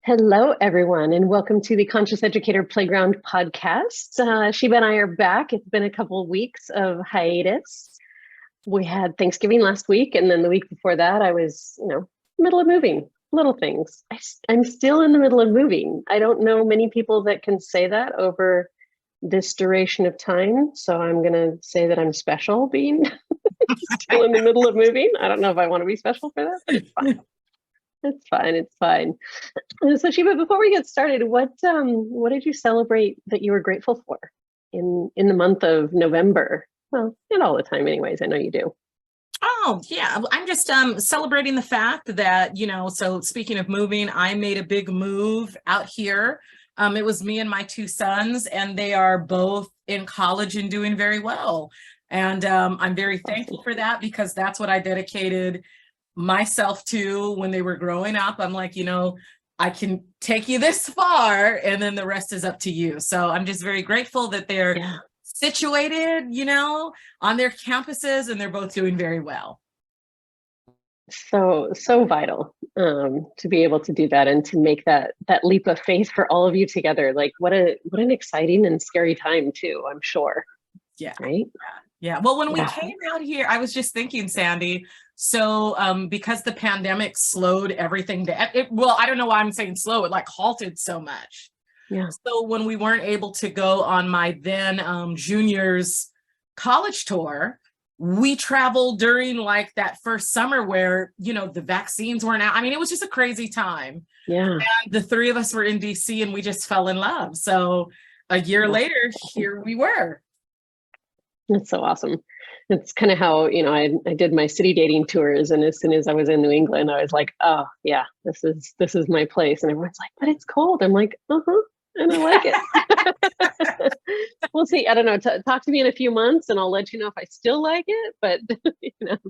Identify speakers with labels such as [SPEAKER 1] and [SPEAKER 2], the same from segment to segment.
[SPEAKER 1] Hello, everyone, and welcome to the Conscious Educator Playground podcast. Sheba and I are back. It's been a couple of weeks of hiatus. We had Thanksgiving last week, and then the week before that, I was, middle of moving, little things. I'm still in the middle of moving. I don't know many people that can say that over this duration of time, so I'm going to say that I'm special being still in the middle of moving. I don't know if I want to be special for that, but it's fine. It's fine. It's fine. So Shiva, before we get started, what did you celebrate that you were grateful for in the month of November? Well, not all the time, anyways. I know you do.
[SPEAKER 2] Oh, yeah. I'm just celebrating the fact that, so speaking of moving, I made a big move out here. It was me and my two sons, and they are both in college and doing very well. And I'm very thankful for that, because that's what I dedicated myself to when they were growing up. I'm like, I can take you this far, and then the rest is up to you. So I'm just very grateful that they're situated, on their campuses, and they're both doing very well.
[SPEAKER 1] So vital to be able to do that and to make that leap of faith for all of you together. Like what an exciting and scary time too, I'm sure.
[SPEAKER 2] Yeah.
[SPEAKER 1] Right.
[SPEAKER 2] Yeah. Well, when we came out here, I was just thinking, Sandy, so because the pandemic slowed everything down, well, I don't know why I'm saying slow, it like halted so much.
[SPEAKER 1] Yeah.
[SPEAKER 2] So when we weren't able to go on my then junior's college tour, we traveled during like that first summer where, the vaccines weren't out. I mean, it was just a crazy time.
[SPEAKER 1] Yeah.
[SPEAKER 2] And the three of us were in DC, and we just fell in love. So a year later, here we were.
[SPEAKER 1] That's so awesome. It's kind of how, I did my city dating tours, and as soon as I was in New England, I was like, oh yeah, this is my place. And everyone's like, but it's cold. I'm like, and I like it. We'll see. I don't know. Talk to me in a few months and I'll let you know if I still like it. But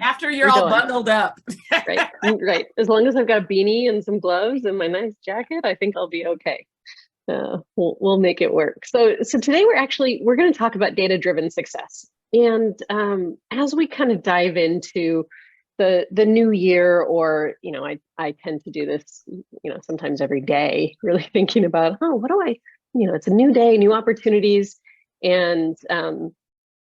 [SPEAKER 2] after you're all bundled up.
[SPEAKER 1] Right. As long as I've got a beanie and some gloves and my nice jacket, I think I'll be okay. We'll make it work. So today we're going to talk about data-driven success. And as we kind of dive into the new year, or I tend to do this sometimes every day, really thinking about what do I it's a new day, new opportunities, and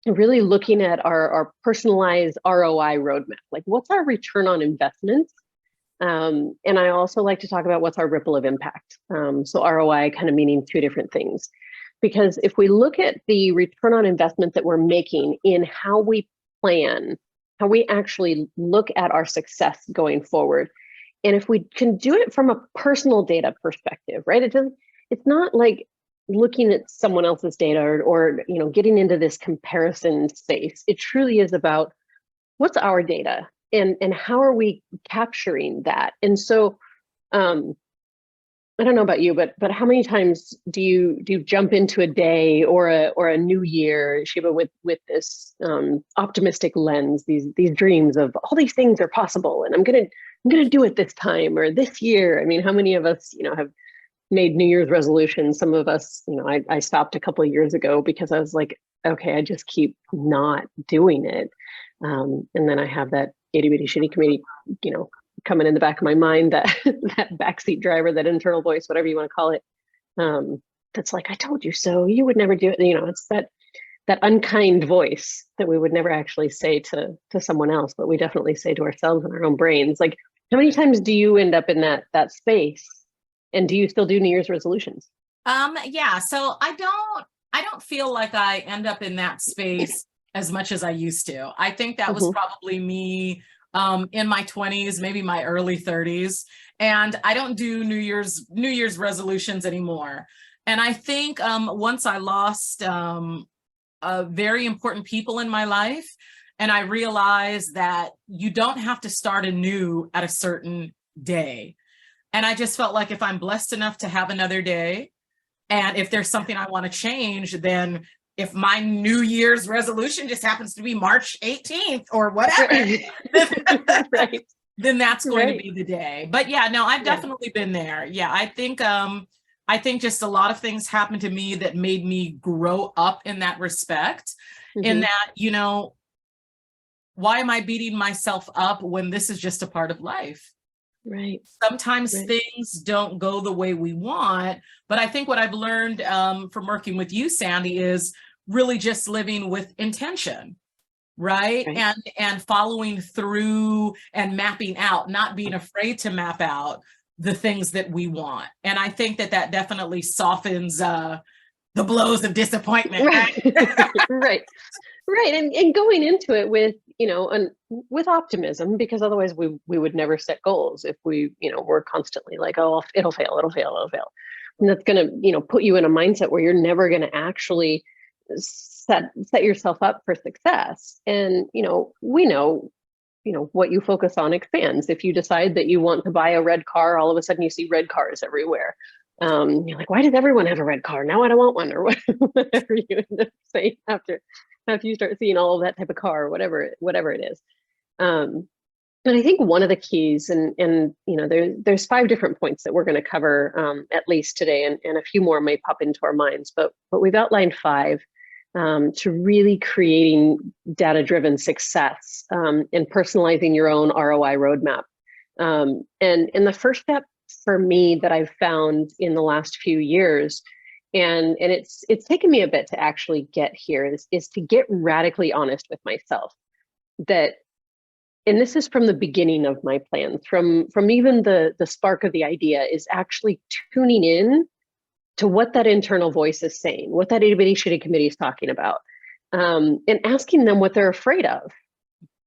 [SPEAKER 1] really looking at our personalized ROI roadmap. Like, what's our return on investment? And I also like to talk about what's our ripple of impact. So ROI kind of meaning two different things. Because if we look at the return on investment that we're making in how we plan, how we actually look at our success going forward, and if we can do it from a personal data perspective, right? It's not like looking at someone else's data or getting into this comparison space. It truly is about what's our data and how are we capturing that. And so I don't know about you, but how many times do you jump into a day or a new year, Shiva, with this optimistic lens, these dreams of all these things are possible, and I'm gonna do it this time or this year. I mean, how many of us have made New Year's resolutions? Some of us, I stopped a couple of years ago because I was like, okay, I just keep not doing it, and then I have that itty bitty shitty committee, coming in the back of my mind, that backseat driver, that internal voice, whatever you want to call it, that's like, I told you so, you would never do it. It's that unkind voice that we would never actually say to someone else, but we definitely say to ourselves in our own brains. Like, how many times do you end up in that space, and do you still do New Year's resolutions?
[SPEAKER 2] Yeah, so I don't feel like I end up in that space as much as I used to. I think that was probably me in my 20s, maybe my early 30s. And I don't do New Year's resolutions anymore. And I think once I lost very important people in my life, and I realized that you don't have to start anew at a certain day. And I just felt like if I'm blessed enough to have another day, and if there's something I want to change, then if my New Year's resolution just happens to be March 18th or whatever, then that's going to be the day. But yeah, no, I've definitely been there. Yeah, I think just a lot of things happened to me that made me grow up in that respect, in that, why am I beating myself up when this is just a part of life?
[SPEAKER 1] Right.
[SPEAKER 2] Sometimes
[SPEAKER 1] Right.
[SPEAKER 2] things don't go the way we want, but I think what I've learned from working with you, Sandy, is really just living with intention, right?
[SPEAKER 1] Right.
[SPEAKER 2] And following through and mapping out, not being afraid to map out the things that we want. And I think that that definitely softens the blows of disappointment, right?
[SPEAKER 1] Right. Right. Right. And going into it with, and with optimism, because otherwise we would never set goals if we, were constantly like, oh, it'll fail, it'll fail, it'll fail. And that's going to, put you in a mindset where you're never going to actually set yourself up for success. And, we know, what you focus on expands. If you decide that you want to buy a red car, all of a sudden you see red cars everywhere. You're like, why does everyone have a red car? Now I don't want one, or whatever you end up saying after you start seeing all of that type of car, or whatever it is. And I think one of the keys, and there's 5 different points that we're going to cover at least today, and a few more may pop into our minds, but we've outlined 5 to really creating data-driven success and personalizing your own ROI roadmap. And the first step for me that I've found in the last few years, and it's taken me a bit to actually get here, is to get radically honest with myself. That, and this is from the beginning of my plans, from even the spark of the idea, is actually tuning in to what that internal voice is saying, what that itty bitty shitty committee is talking about, and asking them what they're afraid of.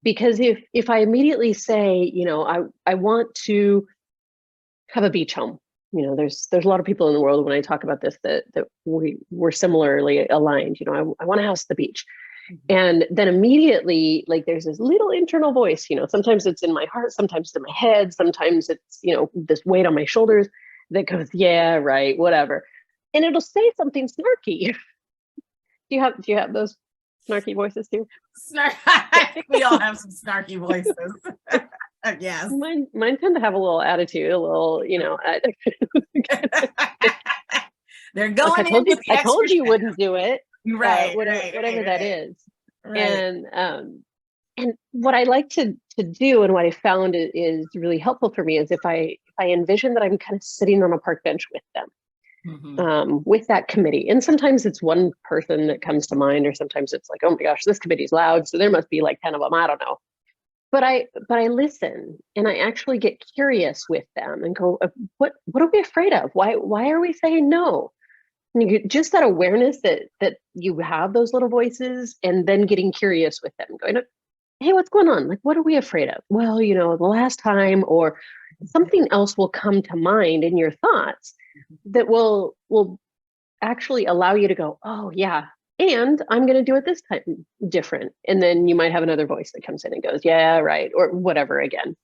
[SPEAKER 1] Because if I immediately say, I want to have a beach home, there's a lot of people in the world, when I talk about this, that we're similarly aligned. I want a house at the beach. And then immediately, like, there's this little internal voice, sometimes it's in my heart, sometimes it's in my head, sometimes it's, this weight on my shoulders that goes, yeah, right, whatever. And it'll say something snarky. Do you have those snarky voices too?
[SPEAKER 2] I think we all have some snarky voices. Yes.
[SPEAKER 1] Mine tend to have a little attitude, a little,
[SPEAKER 2] They're going.
[SPEAKER 1] Like, I told you you wouldn't do it.
[SPEAKER 2] Right.
[SPEAKER 1] Whatever that is.
[SPEAKER 2] Right.
[SPEAKER 1] And what I like to do, and what I found is really helpful for me, is if I envision that I'm kind of sitting on a park bench with them, with that committee. And sometimes it's one person that comes to mind, or sometimes it's like, oh my gosh, this committee's loud, so there must be like 10 of them. I don't know. But I listen, and I actually get curious with them and go, what are we afraid of? Why are we saying no? And you get just that awareness that you have those little voices, and then getting curious with them, going, hey, what's going on? Like, what are we afraid of? Well, the last time, or something else will come to mind in your thoughts that will actually allow you to go, oh yeah, and I'm going to do it this time different. And then you might have another voice that comes in and goes, yeah, right, or whatever again.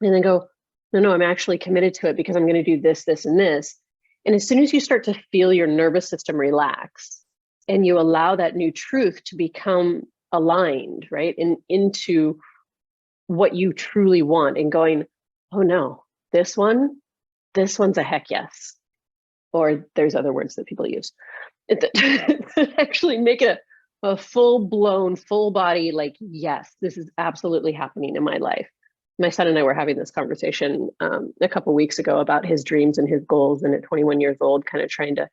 [SPEAKER 1] And then go, no, I'm actually committed to it because I'm going to do this, this, and this. And as soon as you start to feel your nervous system relax, and you allow that new truth to become aligned, right, and into what you truly want, and going, oh no, this one's a heck yes. Or there's other words that people use. Actually make it a full-blown, full body, like, yes, this is absolutely happening in my life. My son and I were having this conversation a couple of weeks ago about his dreams and his goals, and at 21 years old, kind of trying to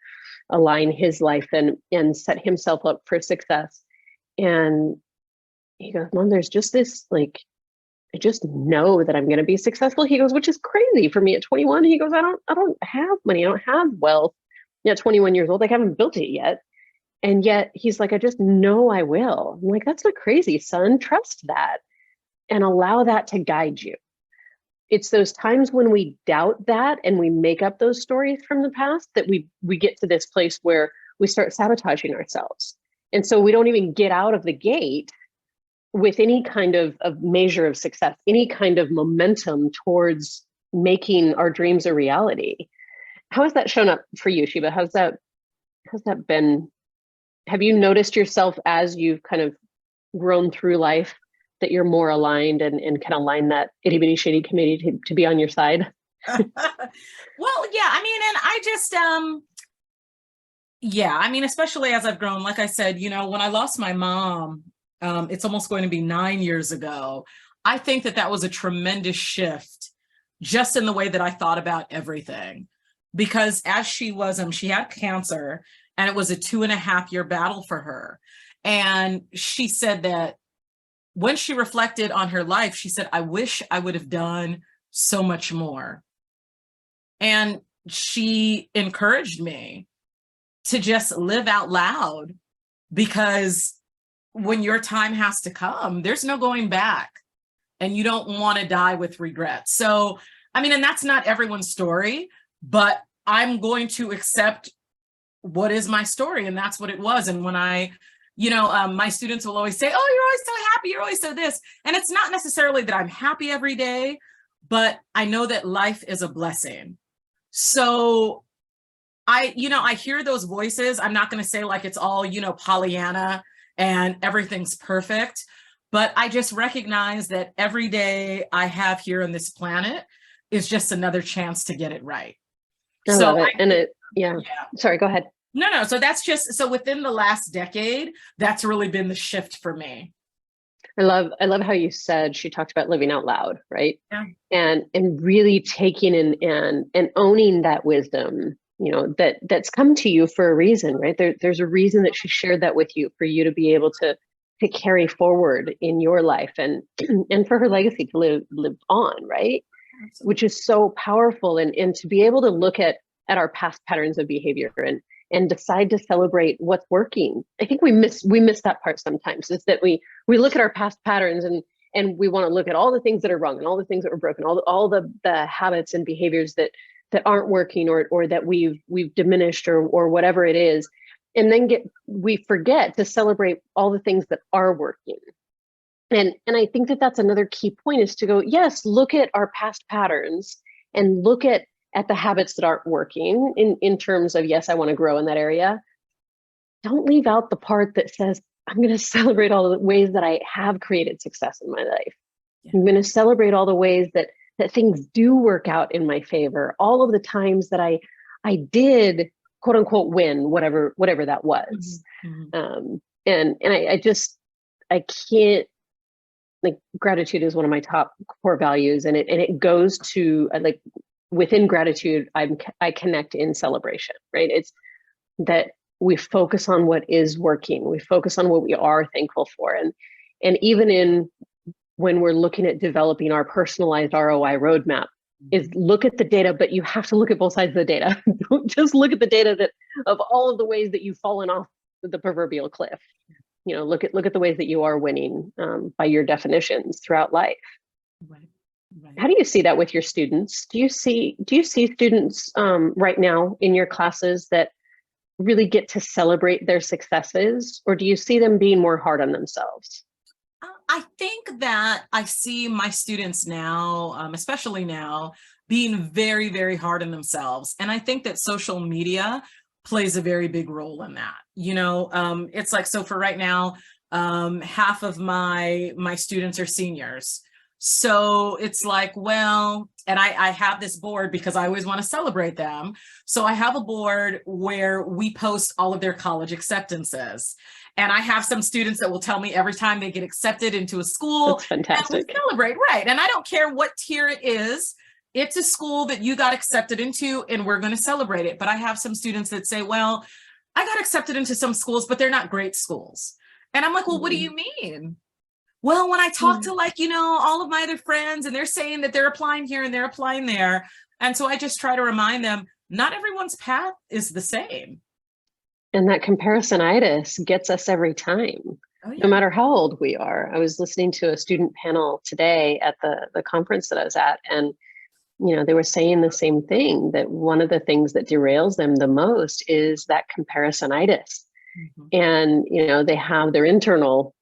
[SPEAKER 1] align his life and set himself up for success. And he goes, Mom, there's just this, like, I just know that I'm going to be successful. He goes, which is crazy for me at 21. He goes, I don't have money. I don't have wealth. At 21 years old, I haven't built it yet. And yet he's like, I just know I will. I'm like, that's not crazy, son. Trust that and allow that to guide you. It's those times when we doubt that and we make up those stories from the past that we get to this place where we start sabotaging ourselves. And so we don't even get out of the gate with any kind of measure of success, any kind of momentum towards making our dreams a reality. How has that shown up for you, Sheba? How's that been? Have you noticed yourself as you've kind of grown through life that you're more aligned and can align that itty bitty shitty committee to be on your side?
[SPEAKER 2] Well, yeah, I mean, and I just, yeah, I mean, especially as I've grown, like I said, when I lost my mom, it's almost going to be 9 years ago. I think that was a tremendous shift just in the way that I thought about everything. Because as she had cancer, and it was a 2.5-year battle for her. And she said that when she reflected on her life, she said, I wish I would have done so much more. And she encouraged me to just live out loud, because when your time has to come, there's no going back, and you don't want to die with regret. So, I mean, and that's not everyone's story, but I'm going to accept what is my story, and that's what it was. And when my students will always say, oh, you're always so happy, you're always so this. And it's not necessarily that I'm happy every day, but I know that life is a blessing. So I hear those voices. I'm not going to say like it's all, Pollyanna and everything's perfect, but I just recognize that every day I have here on this planet is just another chance to get it right.
[SPEAKER 1] I love it. Yeah. Sorry, go ahead.
[SPEAKER 2] No. So that's so within the last decade, that's really been the shift for me.
[SPEAKER 1] I love how you said she talked about living out loud, right?
[SPEAKER 2] Yeah.
[SPEAKER 1] And really taking and owning that wisdom, that's come to you for a reason, right? There's a reason that she shared that with you, for you to be able to carry forward in your life, and for her legacy to live on, right? Absolutely. Which is so powerful, and to be able to look at our past patterns of behavior and decide to celebrate what's working. I think we miss that part sometimes, is that we look at our past patterns and we want to look at all the things that are wrong and all the things that were broken, all the habits and behaviors that aren't working, or that we've diminished, or whatever it is. And then we forget to celebrate all the things that are working. And I think that that's another key point, is to go, yes, look at our past patterns and look at the habits that aren't working in terms of, yes, I want to grow in that area. Don't leave out the part that says, I'm going to celebrate all the ways that I have created success in my life. Yeah. I'm going to celebrate all the ways that things do work out in my favor. All of the times that I did, quote unquote, win, whatever that was. Mm-hmm. And I can't, like, gratitude is one of my top core values, and it goes to, like, within gratitude, I connect in celebration, right? It's that we focus on what is working. We focus on what we are thankful for. And even when we're looking at developing our personalized ROI roadmap, is look at the data, but you have to look at both sides of the data. Don't just look at the data of all of the ways that you've fallen off the proverbial cliff. Look at the ways that you are winning by your definitions throughout life. Right. How do you see that with your students? Do you see students right now in your classes that really get to celebrate their successes, or do you see them being more hard on themselves?
[SPEAKER 2] I think that I see my students now, especially now, being very, very hard on themselves. And I think that social media plays a very big role in that. It's like, so for right now, half of my students are seniors. So it's like, well, and I have this board because I always want to celebrate them. So I have a board where we post all of their college acceptances. And I have some students that will tell me every time they get accepted into a school.
[SPEAKER 1] That's fantastic.
[SPEAKER 2] And we celebrate, right? And I don't care what tier it is. It's a school that you got accepted into, and we're going to celebrate it. But I have some students that say, well, I got accepted into some schools, but they're not great schools. And I'm like, well, what do you mean? Well, when I talk to, like, all of my other friends, and they're saying that they're applying here and they're applying there. And so I just try to remind them, not everyone's path is the same.
[SPEAKER 1] And that comparisonitis gets us every time, no matter how old we are. I was listening to a student panel today at the conference that I was at, and they were saying the same thing, that one of the things that derails them the most is that comparisonitis. Mm-hmm. And, they have their internal,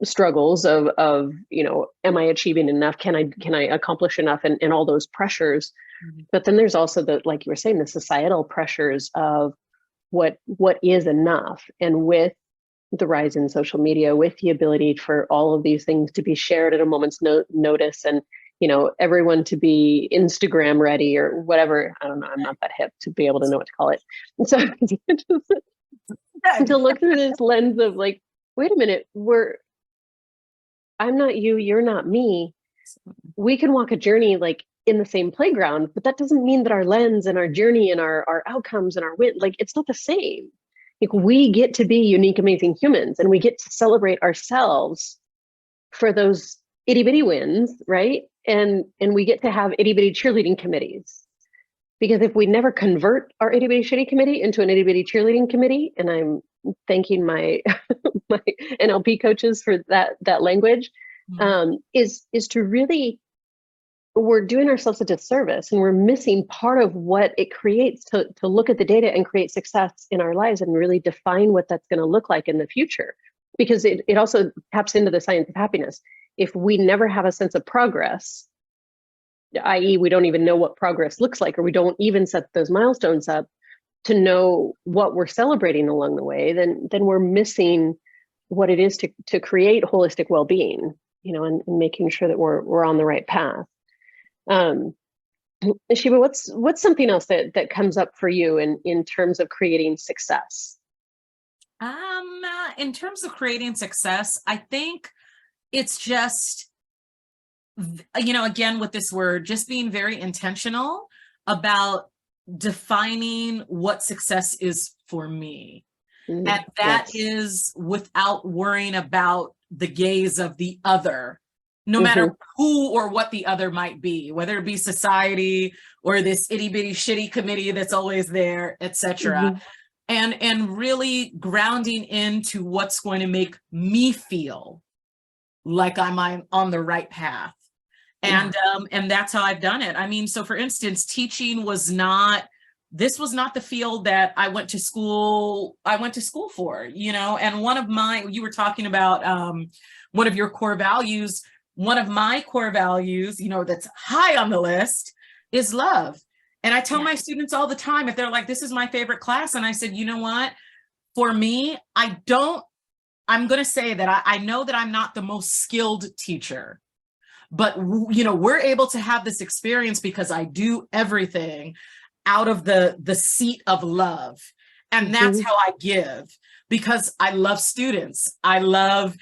[SPEAKER 1] struggles of, am I achieving enough? Can I accomplish enough? And all those pressures. Mm-hmm. But then there's also like you were saying, the societal pressures of what is enough. And with the rise in social media, with the ability for all of these things to be shared at a moment's notice, and everyone to be Instagram ready or whatever. I don't know. I'm not that hip to be able to know what to call it. And so to look through this lens of, like, wait a minute, I'm not you, you're not me. We can walk a journey, like, in the same playground, but that doesn't mean that our lens and our journey and our outcomes and our win, like it's not the same. Like we get to be unique, amazing humans, and we get to celebrate ourselves for those itty bitty wins, right? And we get to have itty bitty cheerleading committees. Because if we never convert our itty bitty shitty committee into an itty bitty cheerleading committee, and I'm thanking my my NLP coaches for that language, is to really, we're doing ourselves a disservice, and we're missing part of what it creates to look at the data and create success in our lives and really define what that's going to look like in the future. Because it also taps into the science of happiness. If we never have a sense of progress, i.e., we don't even know what progress looks like, or we don't even set those milestones up to know what we're celebrating along the way, then we're missing what it is to create holistic well-being, and making sure that we're on the right path. Shiva, what's something else that comes up for you in terms of creating success?
[SPEAKER 2] In terms of creating success, I think it's just, again, with this word, just being very intentional about defining what success is for me. And that is without worrying about the gaze of the other, no matter who or what the other might be, whether it be society or this itty bitty shitty committee that's always there, etc. And really grounding into what's going to make me feel like I'm on the right path. And that's how I've done it. I mean, so for instance, teaching was not the field that I went to school for, and one of my, you were talking about one of your core values. One of my core values, that's high on the list is love. And I tell my students all the time, if they're like, this is my favorite class. And I said, you know what, for me, I'm going to say that I know that I'm not the most skilled teacher, but we're able to have this experience because I do everything out of the seat of love. And that's how I give, because I love students. I love,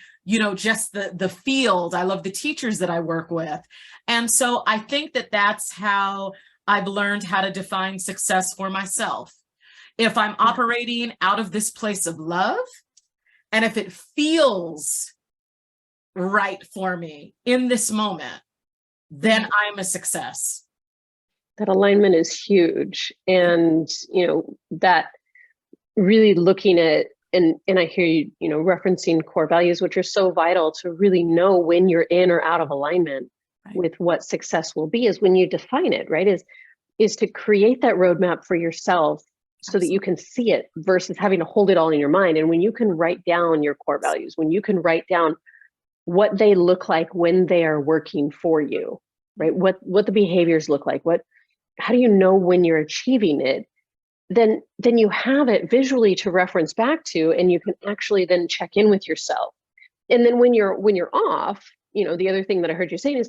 [SPEAKER 2] just the field. I love the teachers that I work with. And so I think that that's how I've learned how to define success for myself. If I'm operating out of this place of love, and if it feels right for me in this moment, then I'm a success.
[SPEAKER 1] That alignment is huge. And, that really looking at, and I hear you, referencing core values, which are so vital to really know when you're in or out of alignment with what success will be, is when you define it, right? Is to create that roadmap for yourself so that you can see it versus having to hold it all in your mind. And when you can write down your core values, when you can write down what they look like when they are working for you, right? What the behaviors look like, how do you know when you're achieving it? Then you have it visually to reference back to, and you can actually then check in with yourself. And then when you're off, the other thing that I heard you saying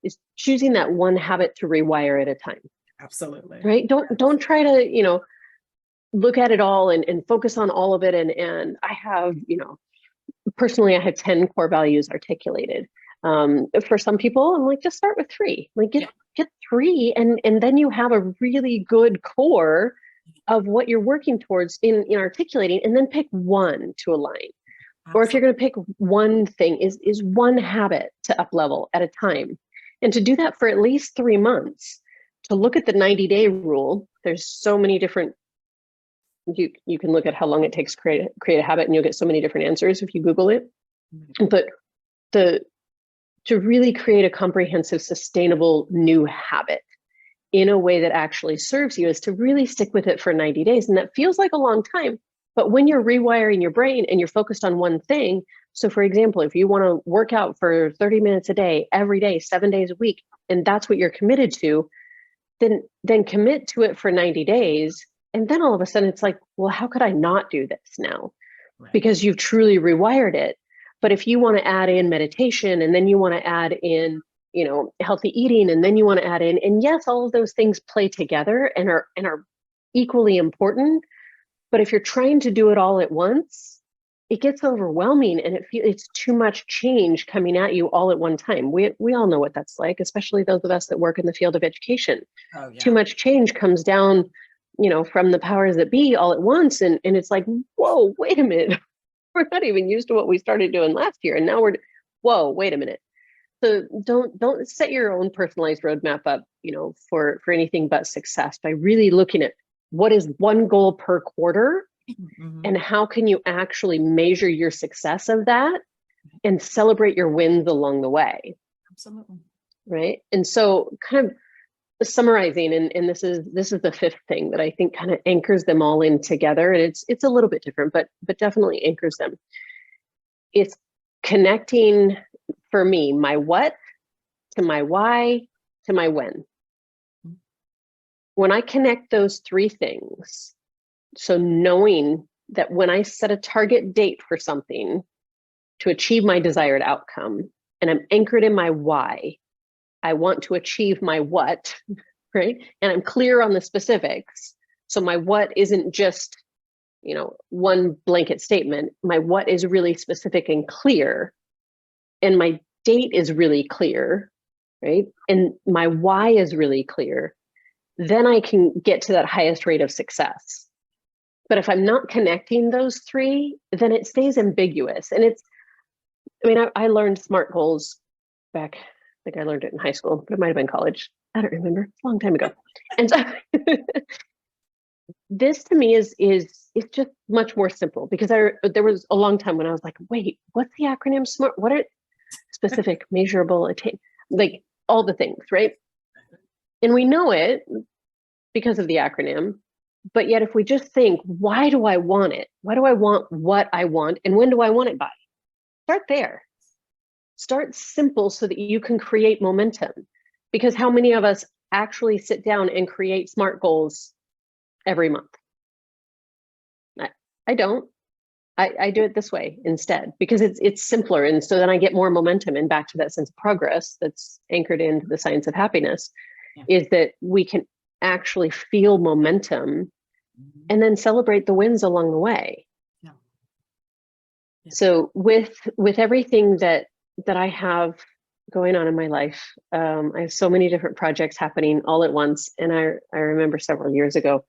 [SPEAKER 1] is choosing that one habit to rewire at a time.
[SPEAKER 2] Absolutely.
[SPEAKER 1] Right? Don't try to, look at it all and focus on all of it. And I have, personally, I have 10 core values articulated. For some people, I'm like, just start with 3. Like get 3, and then you have a really good core of what you're working towards in articulating, and then pick one to align. Absolutely. Or if you're going to pick one thing, is one habit to up level at a time. And to do that for at least 3 months, to look at the 90-day rule. There's so many different, you can look at how long it takes to create a habit, and you'll get so many different answers if you Google it. But to really create a comprehensive, sustainable new habit in a way that actually serves you is to really stick with it for 90 days. And that feels like a long time, but when you're rewiring your brain and you're focused on one thing, so for example, if you want to work out for 30 minutes a day, every day, 7 days a week, and that's what you're committed to, then commit to it for 90 days. And then all of a sudden it's like, well, how could I not do this now? Right. Because you've truly rewired it. But if you want to add in meditation, and then you want to add in, healthy eating, and then you want to add in, and yes, all of those things play together and are equally important. But if you're trying to do it all at once, it gets overwhelming, and it's too much change coming at you all at one time. We all know what that's like, especially those of us that work in the field of education.
[SPEAKER 2] Oh, yeah.
[SPEAKER 1] Too much change comes down, from the powers that be all at once, and it's like, whoa, wait a minute. We're not even used to what we started doing last year, and now whoa, wait a minute. So don't set your own personalized roadmap up, for anything but success, by really looking at what is one goal per quarter, and how can you actually measure your success of that and celebrate your wins along the way.
[SPEAKER 2] Absolutely.
[SPEAKER 1] Right. And so, kind of summarizing, and this is the fifth thing that I think kind of anchors them all in together, and it's a little bit different, but definitely anchors them. It's connecting, for me, my what to my why to my when. When I connect those three things, so knowing that when I set a target date for something to achieve my desired outcome, and I'm anchored in my why, I want to achieve my what, right? And I'm clear on the specifics. So my what isn't just, one blanket statement. My what is really specific and clear. And my date is really clear, right? And my why is really clear. Then I can get to that highest rate of success. But if I'm not connecting those three, then it stays ambiguous. And I learned SMART goals back, I think I learned it in high school, but it might have been college. I don't remember. It's a long time ago. And so this to me is just much more simple, because there was a long time when I was like, wait, what's the acronym SMART? What are specific, measurable, attain, like all the things, right? And we know it because of the acronym. But yet, if we just think, why do I want it? Why do I want what I want? And when do I want it by? Start there. Start simple so that you can create momentum. Because how many of us actually sit down and create SMART goals every month? I don't. I do it this way instead, because it's simpler. And so then I get more momentum, and back to that sense of progress that's anchored into the science of happiness, is that we can actually feel momentum and then celebrate the wins along the way. Yeah. So with everything that I have going on in my life, I have so many different projects happening all at once. And I remember several years ago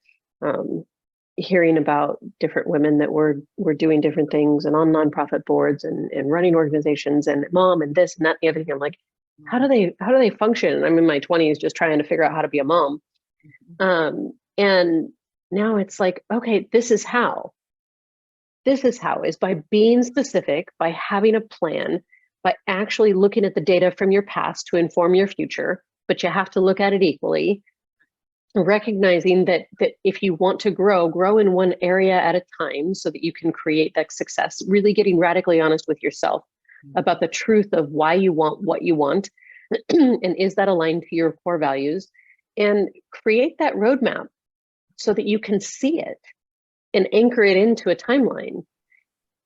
[SPEAKER 1] hearing about different women that were doing different things and on nonprofit boards and running organizations and mom and this and that and the other thing. I'm like, how do they function? I'm in my 20s just trying to figure out how to be a mom. And now it's like, okay, this is how, is by being specific, by having a plan, by actually looking at the data from your past to inform your future, but you have to look at it equally, recognizing that if you want to grow in one area at a time so that you can create that success, really getting radically honest with yourself about the truth of why you want what you want, and is that aligned to your core values, and create that roadmap so that you can see it and anchor it into a timeline.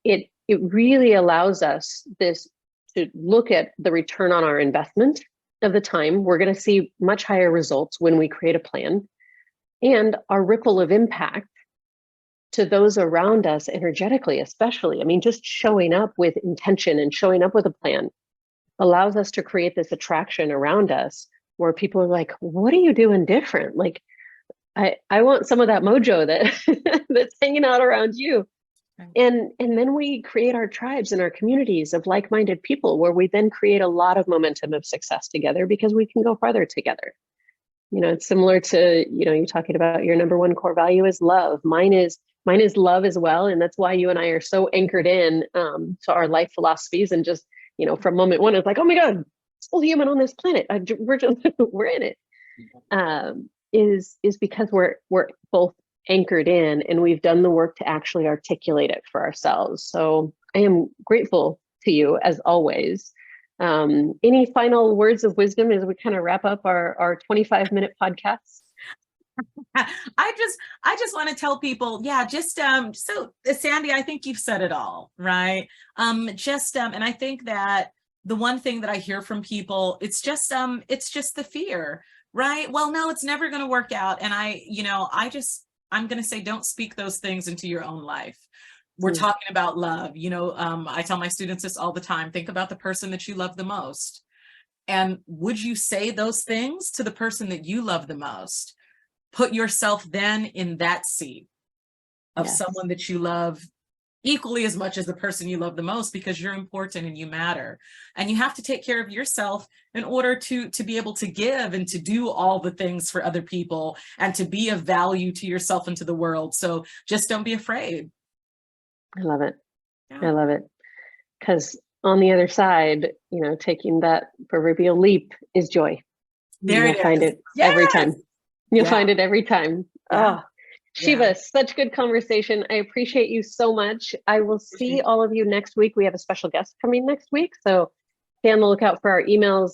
[SPEAKER 1] It really allows us to look at the return on our investment of the time. We're going to see much higher results when we create a plan, and our ripple of impact to those around us energetically, especially. I mean, just showing up with intention and showing up with a plan allows us to create this attraction around us where people are like, what are you doing different? Like, I want some of that mojo that's hanging out around you. And then we create our tribes and our communities of like-minded people, where we then create a lot of momentum of success together, because we can go farther together. It's similar to, you talking about your number one core value is love. Mine is love as well. And that's why you and I are so anchored in to our life philosophies. And just, from moment one, it's like, oh my God, full human on this planet. We're in it. Is because we're both anchored in, and we've done the work to actually articulate it for ourselves. So I am grateful to you as always. Any final words of wisdom as we kind of wrap up our 25-minute podcast?
[SPEAKER 2] I just want to tell people, so Sandy, I think you've said it all, right? And I think that the one thing that I hear from people, it's just the fear, right? Well, no, it's never going to work out. And I'm going to say, don't speak those things into your own life. we're talking about love. I tell my students this all the time. Think about the person that you love the most. And would you say those things to the person that you love the most? Put yourself then in that seat of someone that you love equally as much as the person you love the most, because you're important and you matter. And you have to take care of yourself in order to be able to give and to do all the things for other people and to be of value to yourself and to the world. So just don't be afraid.
[SPEAKER 1] I love it. Yeah. I love it. Because on the other side, taking that proverbial leap is joy. You'll find it every time. You'll find it every time. Oh, Shiva, such good conversation. I appreciate you so much. I will see all of you next week. We have a special guest coming next week. So stay on the lookout for our emails.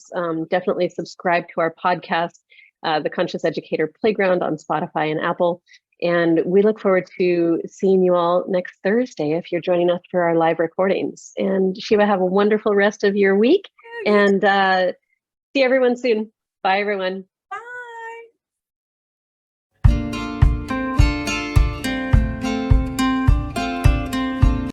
[SPEAKER 1] Definitely subscribe to our podcast, The Conscious Educator Playground on Spotify and Apple. And we look forward to seeing you all next Thursday if you're joining us for our live recordings. And Shiva, have a wonderful rest of your week. And see everyone soon. Bye, everyone.